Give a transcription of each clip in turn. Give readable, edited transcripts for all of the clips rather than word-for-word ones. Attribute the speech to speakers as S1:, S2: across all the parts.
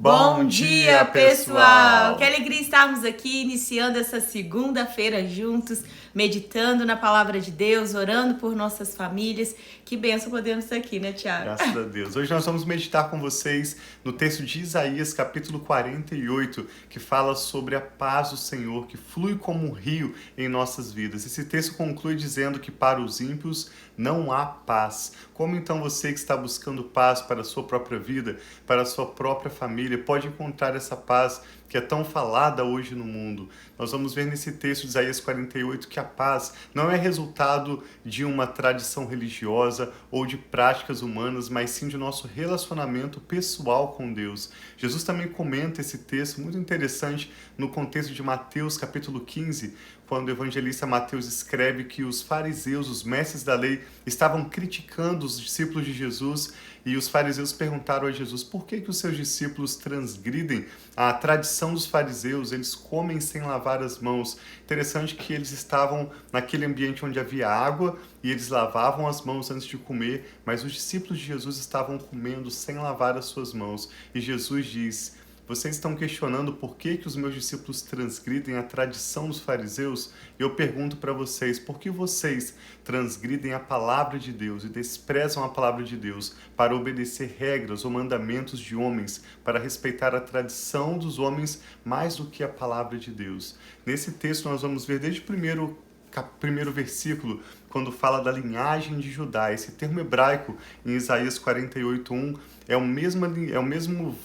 S1: Bom dia, pessoal! Que alegria estarmos aqui iniciando essa segunda-feira juntos, meditando na palavra de Deus, orando por nossas famílias. Que bênção podemos estar aqui, né, Tiago?
S2: Graças a Deus. Hoje nós vamos meditar com vocês no texto de Isaías, capítulo 48, que fala sobre a paz do Senhor, que flui como um rio em nossas vidas. Esse texto conclui dizendo que para os ímpios não há paz. Como então você que está buscando paz para a sua própria vida, para a sua própria família, pode encontrar essa paz que é tão falada hoje no mundo? Nós vamos ver nesse texto de Isaías 48 que a paz não é resultado de uma tradição religiosa ou de práticas humanas, mas sim de nosso relacionamento pessoal com Deus. Jesus também comenta esse texto muito interessante no contexto de Mateus capítulo 15, quando o evangelista Mateus escreve que os fariseus, os mestres da lei, estavam criticando os discípulos de Jesus, e os fariseus perguntaram a Jesus por que os seus discípulos transgridem a tradição dos fariseus, eles comem sem lavar as mãos. Interessante que eles estavam naquele ambiente onde havia água e eles lavavam as mãos antes de comer, mas os discípulos de Jesus estavam comendo sem lavar as suas mãos. E Jesus diz: vocês estão questionando por que os meus discípulos transgridem a tradição dos fariseus? Eu pergunto para vocês, por que vocês transgridem a palavra de Deus e desprezam a palavra de Deus para obedecer regras ou mandamentos de homens, para respeitar a tradição dos homens mais do que a palavra de Deus? Nesse texto nós vamos ver desde o primeiro versículo, quando fala da linhagem de Judá. Esse termo hebraico em Isaías 48:1 é o mesmo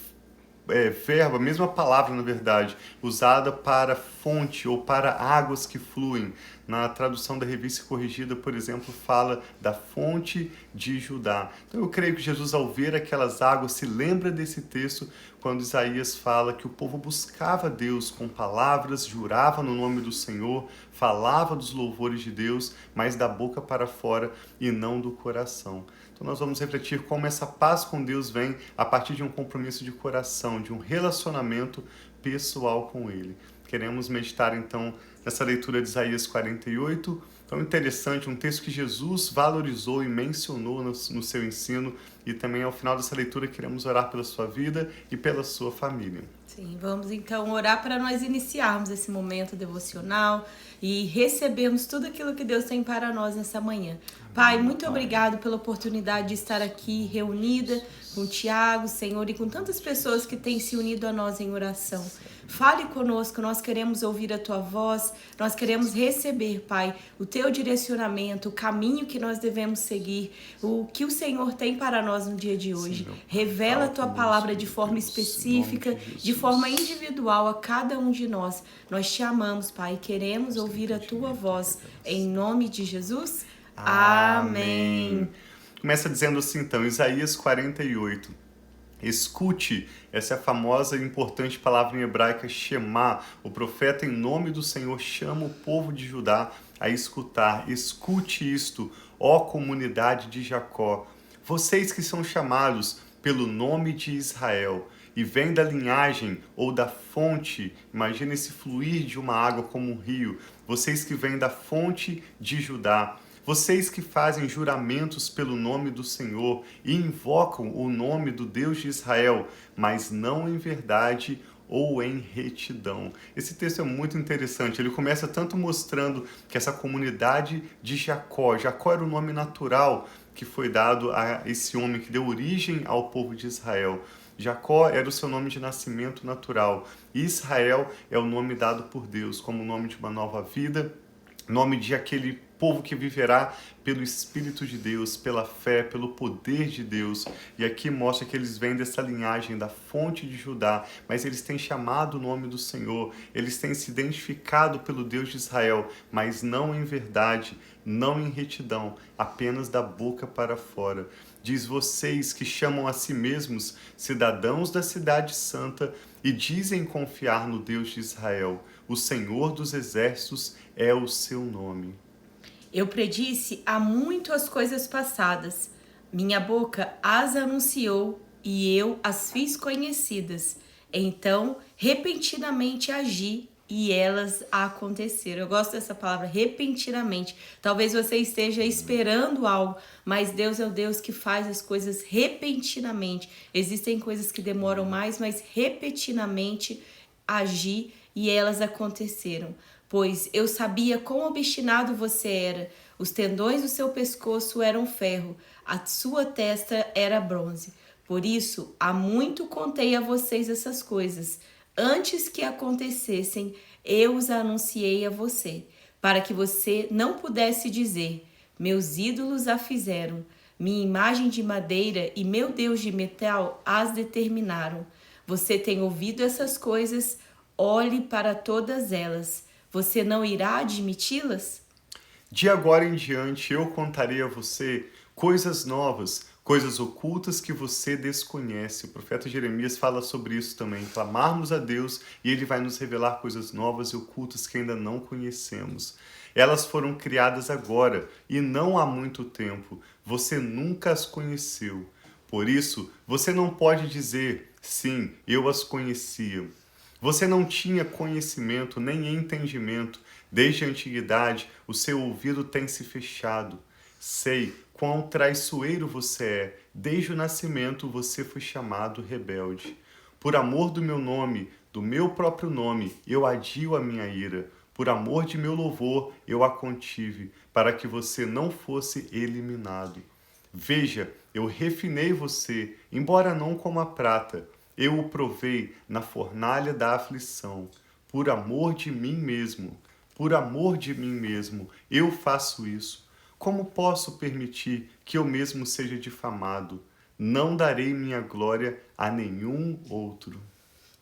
S2: verbo, a mesma palavra, na verdade, usada para fonte ou para águas que fluem. Na tradução da Revista Corrigida, por exemplo, fala da fonte de Judá. Então eu creio que Jesus, ao ver aquelas águas, se lembra desse texto quando Isaías fala que o povo buscava Deus com palavras, jurava no nome do Senhor, falava dos louvores de Deus, mas da boca para fora e não do coração. Então nós vamos refletir como essa paz com Deus vem a partir de um compromisso de coração, de um relacionamento pessoal com Ele. Queremos meditar então nessa leitura de Isaías 48, tão interessante, um texto que Jesus valorizou e mencionou no seu ensino, e também ao final dessa leitura queremos orar pela sua vida e pela sua família.
S1: Sim, vamos então orar para nós iniciarmos esse momento devocional e recebermos tudo aquilo que Deus tem para nós nessa manhã. Pai, muito obrigado pela oportunidade de estar aqui reunida com o Tiago, Senhor, e com tantas pessoas que têm se unido a nós em oração. Fale conosco, nós queremos ouvir a Tua voz, nós queremos receber, Pai, o Teu direcionamento, o caminho que nós devemos seguir, o que o Senhor tem para nós no dia de hoje. Revela a Tua palavra de forma específica, de forma individual a cada um de nós. Nós Te amamos, Pai, e queremos ouvir a Tua voz. Em nome de Jesus, amém.
S2: Começa dizendo assim então, Isaías 48. Escute, essa é a famosa e importante palavra em hebraica, Shema. O profeta, em nome do Senhor, chama o povo de Judá a escutar. Escute isto, ó comunidade de Jacó. Vocês que são chamados pelo nome de Israel e vêm da linhagem ou da fonte, imagina esse fluir de uma água como um rio. Vocês que vêm da fonte de Judá. Vocês que fazem juramentos pelo nome do Senhor e invocam o nome do Deus de Israel, mas não em verdade ou em retidão. Esse texto é muito interessante. Ele começa tanto mostrando que essa comunidade de Jacó era o nome natural que foi dado a esse homem que deu origem ao povo de Israel. Jacó era o seu nome de nascimento natural. E Israel é o nome dado por Deus como o nome de uma nova vida, nome de aquele povo que viverá pelo Espírito de Deus, pela fé, pelo poder de Deus. E aqui mostra que eles vêm dessa linhagem da fonte de Judá, mas eles têm chamado o nome do Senhor, eles têm se identificado pelo Deus de Israel, mas não em verdade, não em retidão, apenas da boca para fora. Diz: vocês que chamam a si mesmos cidadãos da cidade santa e dizem confiar no Deus de Israel, o Senhor dos exércitos é o seu nome.
S1: Eu predisse há muito as coisas passadas. Minha boca as anunciou e eu as fiz conhecidas. Então, repentinamente agi e elas aconteceram. Eu gosto dessa palavra, repentinamente. Talvez você esteja esperando algo, mas Deus é o Deus que faz as coisas repentinamente. Existem coisas que demoram mais, mas repentinamente agir e elas aconteceram. Pois eu sabia quão obstinado você era. Os tendões do seu pescoço eram ferro, a sua testa era bronze. Por isso, há muito contei a vocês essas coisas. Antes que acontecessem, eu os anunciei a você, para que você não pudesse dizer: meus ídolos a fizeram, minha imagem de madeira e meu Deus de metal as determinaram. Você tem ouvido essas coisas, olhe para todas elas. Você não irá admiti-las?
S2: De agora em diante eu contarei a você coisas novas, coisas ocultas que você desconhece. O profeta Jeremias fala sobre isso também. Clamarmos a Deus e Ele vai nos revelar coisas novas e ocultas que ainda não conhecemos. Elas foram criadas agora e não há muito tempo. Você nunca as conheceu. Por isso, você não pode dizer, sim, eu as conhecia. Você não tinha conhecimento nem entendimento. Desde a antiguidade, o seu ouvido tem se fechado. Sei quão traiçoeiro você é. Desde o nascimento você foi chamado rebelde. Por amor do meu nome, do meu próprio nome, eu adio a minha ira. Por amor de meu louvor, eu a contive, para que você não fosse eliminado. Veja, eu refinei você, embora não como a prata. Eu o provei na fornalha da aflição. Por amor de mim mesmo, eu faço isso. Como posso permitir que eu mesmo seja difamado? Não darei minha glória a nenhum outro.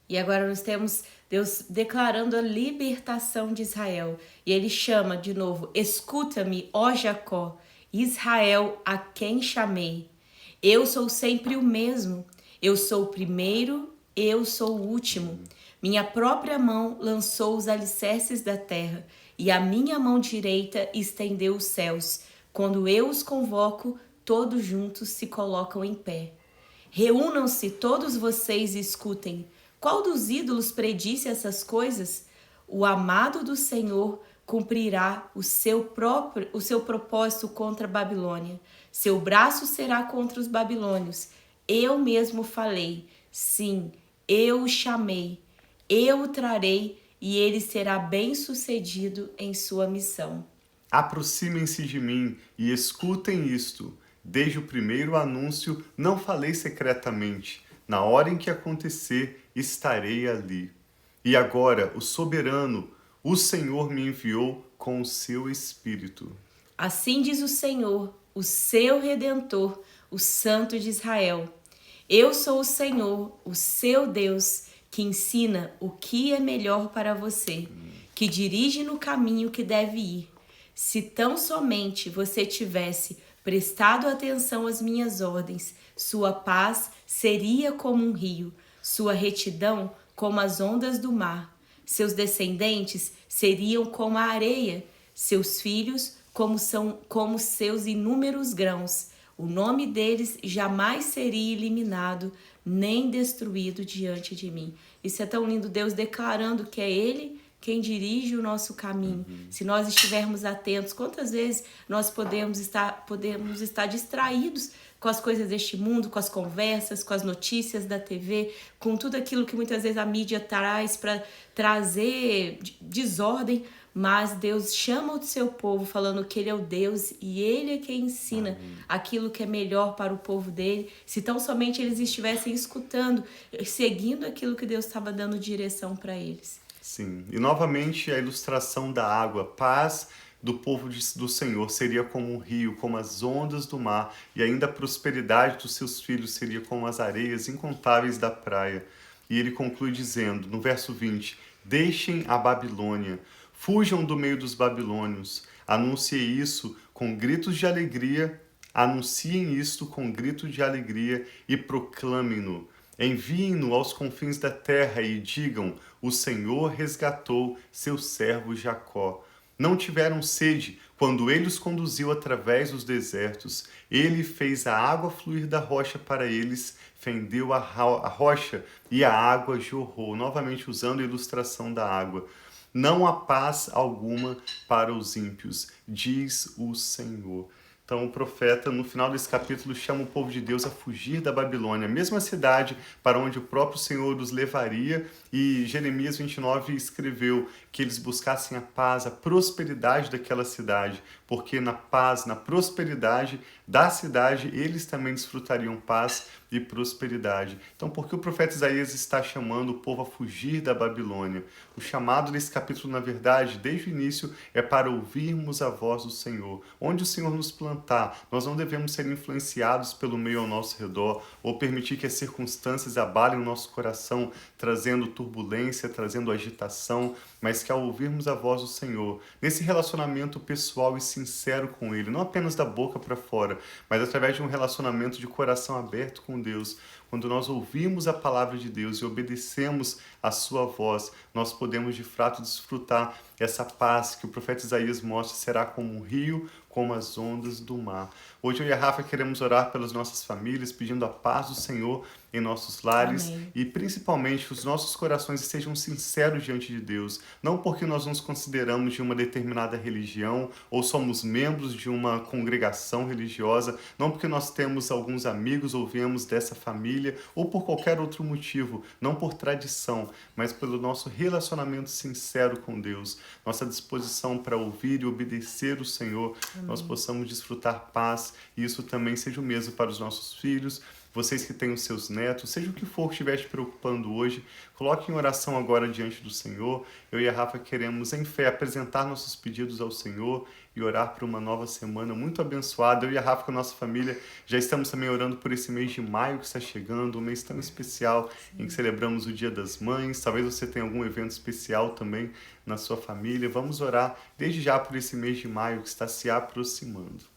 S1: E agora nós temos Deus declarando a libertação de Israel. E ele chama de novo: escuta-me, ó Jacó, Israel, a quem chamei. Eu sou sempre o mesmo. Eu sou o primeiro, eu sou o último. Minha própria mão lançou os alicerces da terra, e a minha mão direita estendeu os céus. Quando eu os convoco, todos juntos se colocam em pé. Reúnam-se todos vocês e escutem. Qual dos ídolos predisse essas coisas? O amado do Senhor cumprirá o seu propósito contra a Babilônia. Seu braço será contra os babilônios. Eu mesmo falei, sim, eu o chamei, eu o trarei e ele será bem-sucedido em sua missão.
S2: Aproximem-se de mim e escutem isto. Desde o primeiro anúncio não falei secretamente. Na hora em que acontecer, estarei ali. E agora o soberano, o Senhor me enviou com o seu Espírito.
S1: Assim diz o Senhor, o seu Redentor, o Santo de Israel. Eu sou o Senhor, o seu Deus, que ensina o que é melhor para você, que dirige no caminho que deve ir. Se tão somente você tivesse prestado atenção às minhas ordens, sua paz seria como um rio, sua retidão como as ondas do mar. Seus descendentes seriam como a areia, seus filhos como seus inúmeros grãos. O nome deles jamais seria eliminado, nem destruído diante de mim. Isso é tão lindo, Deus declarando que é Ele quem dirige o nosso caminho. Se nós estivermos atentos, quantas vezes nós podemos estar distraídos com as coisas deste mundo, com as conversas, com as notícias da TV, com tudo aquilo que muitas vezes a mídia traz para trazer desordem, mas Deus chama o seu povo falando que Ele é o Deus e Ele é quem ensina aquilo que é melhor para o povo dele. Se tão somente eles estivessem escutando, seguindo aquilo que Deus estava dando direção para eles.
S2: Sim, e novamente a ilustração da água, paz do povo do Senhor seria como um rio, como as ondas do mar, e ainda a prosperidade dos seus filhos seria como as areias incontáveis da praia. E ele conclui dizendo, no verso 20, deixem a Babilônia, fujam do meio dos babilônios, anunciem isso com gritos de alegria, e proclamem-no. Enviem-no aos confins da terra e digam, o Senhor resgatou seu servo Jacó. Não tiveram sede quando ele os conduziu através dos desertos. Ele fez a água fluir da rocha para eles, fendeu a rocha e a água jorrou. Novamente usando a ilustração da água. não há paz alguma para os ímpios, diz o Senhor. Então o profeta, no final desse capítulo, chama o povo de Deus a fugir da Babilônia, a mesma cidade para onde o próprio Senhor os levaria, e Jeremias 29 escreveu que eles buscassem a paz, a prosperidade daquela cidade, porque na paz, na prosperidade da cidade, eles também desfrutariam paz e prosperidade. Então, por que o profeta Isaías está chamando o povo a fugir da Babilônia? O chamado desse capítulo, na verdade, desde o início, é para ouvirmos a voz do Senhor. Onde o Senhor nos plantar, nós não devemos ser influenciados pelo meio ao nosso redor ou permitir que as circunstâncias abalem o nosso coração, trazendo turbulência, trazendo agitação, mas que ao ouvirmos a voz do Senhor, nesse relacionamento pessoal e sincero com Ele, não apenas da boca para fora, mas através de um relacionamento de coração aberto com Deus, quando nós ouvimos a palavra de Deus e obedecemos a sua voz, nós podemos de fato desfrutar essa paz que o profeta Isaías mostra será como um rio, como as ondas do mar. Hoje eu e a Rafa queremos orar pelas nossas famílias, pedindo a paz do Senhor em nossos lares. Amém. E principalmente que os nossos corações sejam sinceros diante de Deus, não porque nós nos consideramos de uma determinada religião ou somos membros de uma congregação religiosa, não porque nós temos alguns amigos ou viemos dessa família ou por qualquer outro motivo, não por tradição, mas pelo nosso relacionamento sincero com Deus, nossa disposição para ouvir e obedecer o Senhor. Amém. Nós possamos desfrutar paz e isso também seja o mesmo para os nossos filhos, vocês que têm os seus netos, seja o que for que estiver te preocupando hoje, coloque em oração agora diante do Senhor. Eu e a Rafa queremos, em fé, apresentar nossos pedidos ao Senhor e orar por uma nova semana muito abençoada. Eu e a Rafa, com a nossa família, já estamos também orando por esse mês de maio que está chegando, um mês tão especial em que celebramos o Dia das Mães. Talvez você tenha algum evento especial também na sua família. Vamos orar desde já por esse mês de maio que está se aproximando.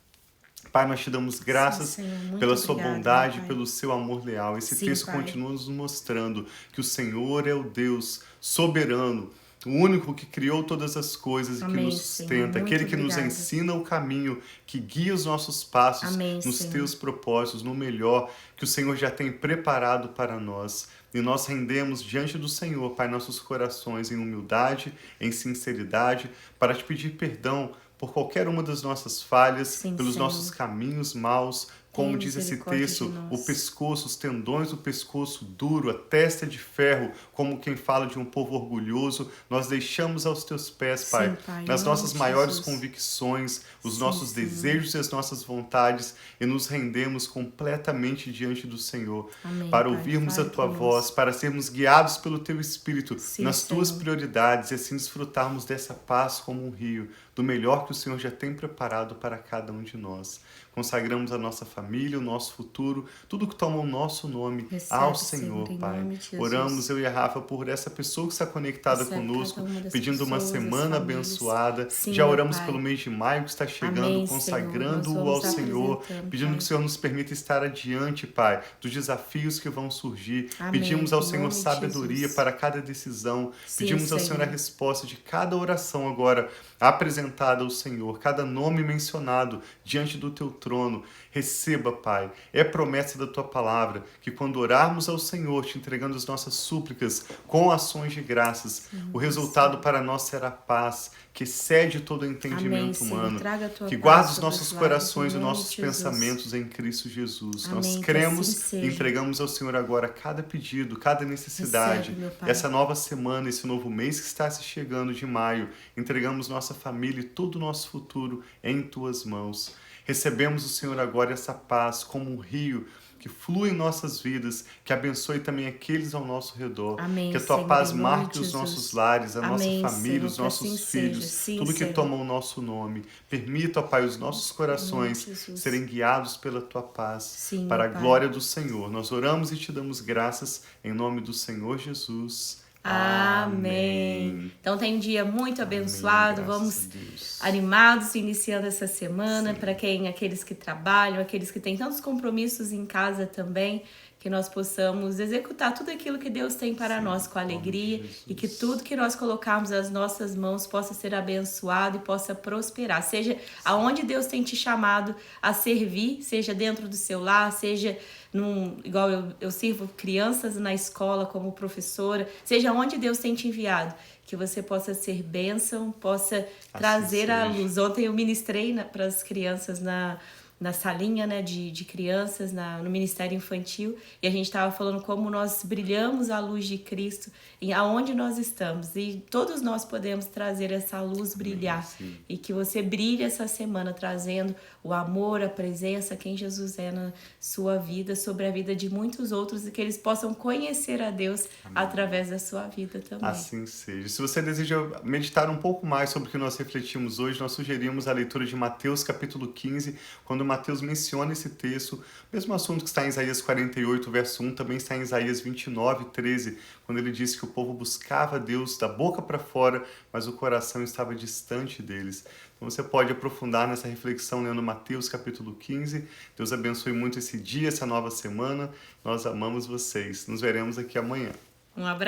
S2: Pai, nós te damos graças Senhor, pela sua bondade, pelo seu amor leal. Esse texto continua nos mostrando que o Senhor é o Deus soberano, o único que criou todas as coisas e que nos sustenta, aquele que nos ensina o caminho, que guia os nossos passos nos teus propósitos, no melhor que o Senhor já tem preparado para nós. E nós rendemos diante do Senhor, Pai, nossos corações em humildade, em sinceridade, para te pedir perdão por qualquer uma das nossas falhas, pelos nossos caminhos maus. Como diz esse texto, o pescoço, os tendões do pescoço duro, a testa de ferro, como quem fala de um povo orgulhoso, nós deixamos aos teus pés, Pai, nas nossas maiores convicções, os nossos desejos e as nossas vontades, e nos rendemos completamente diante do Senhor, para ouvirmos a tua voz, para sermos guiados pelo teu Espírito nas tuas prioridades e assim desfrutarmos dessa paz como um rio, do melhor que o Senhor já tem preparado para cada um de nós. Consagramos a nossa família, o nosso futuro, tudo que toma o nosso nome ao Senhor, Pai. Oramos, eu e a Rafa, por essa pessoa que está conectada conosco, pedindo uma semana abençoada. Já oramos pelo mês de maio que está chegando, consagrando-o ao Senhor, pedindo que o Senhor nos permita estar adiante, Pai, dos desafios que vão surgir. Pedimos ao Senhor sabedoria para cada decisão. Pedimos ao Senhor a resposta de cada oração agora apresentada ao Senhor, cada nome mencionado diante do teu trono. Receba, Pai, é promessa da tua palavra que quando orarmos ao Senhor, te entregando as nossas súplicas com ações de graças, o resultado para nós será paz, que excede todo o entendimento humano, que guarda os nossos corações e nossos pensamentos em Cristo Jesus. Nós cremos e entregamos ao Senhor agora cada pedido, cada necessidade. Essa nova semana, esse novo mês que está se chegando de maio, entregamos nossa família e todo o nosso futuro em tuas mãos. Recebemos o Senhor agora essa paz como um rio que flui em nossas vidas, que abençoe também aqueles ao nosso redor. Amém, que a tua paz marque os nossos lares, a nossa família, Senhor, os nossos filhos, tudo que toma o nosso nome. Permita, ó Pai, os nossos corações serem guiados pela tua paz, para a glória do Senhor. Nós oramos e te damos graças em nome do Senhor Jesus.
S1: Amém. Então tem um dia muito abençoado. Vamos animados iniciando essa semana. Para aqueles que trabalham, aqueles que têm tantos compromissos em casa também, que nós possamos executar tudo aquilo que Deus tem para nós com alegria e que tudo que nós colocarmos nas nossas mãos possa ser abençoado e possa prosperar. Seja aonde Deus tem te chamado a servir, seja dentro do seu lar, seja igual eu sirvo crianças na escola como professora, seja onde Deus tem te enviado, que você possa ser bênção, possa trazer a luz. Ontem eu ministrei para as crianças na salinha, né, de crianças, no Ministério Infantil, e a gente estava falando como nós brilhamos a luz de Cristo aonde nós estamos, e todos nós podemos trazer essa luz brilhar,
S2: sim.
S1: E que você brilhe essa semana trazendo o amor, a presença, quem Jesus é na sua vida, sobre a vida de muitos outros, e que eles possam conhecer a Deus através da sua vida também.
S2: Assim seja. Se você deseja meditar um pouco mais sobre o que nós refletimos hoje, nós sugerimos a leitura de Mateus capítulo 15, quando Mateus menciona esse texto, mesmo assunto que está em Isaías 48, verso 1, também está em Isaías 29, 13, quando ele diz que o povo buscava Deus da boca para fora, mas o coração estava distante deles. Então você pode aprofundar nessa reflexão lendo Mateus capítulo 15. Deus abençoe muito esse dia, essa nova semana. Nós amamos vocês. Nos veremos aqui amanhã.
S1: Um abraço.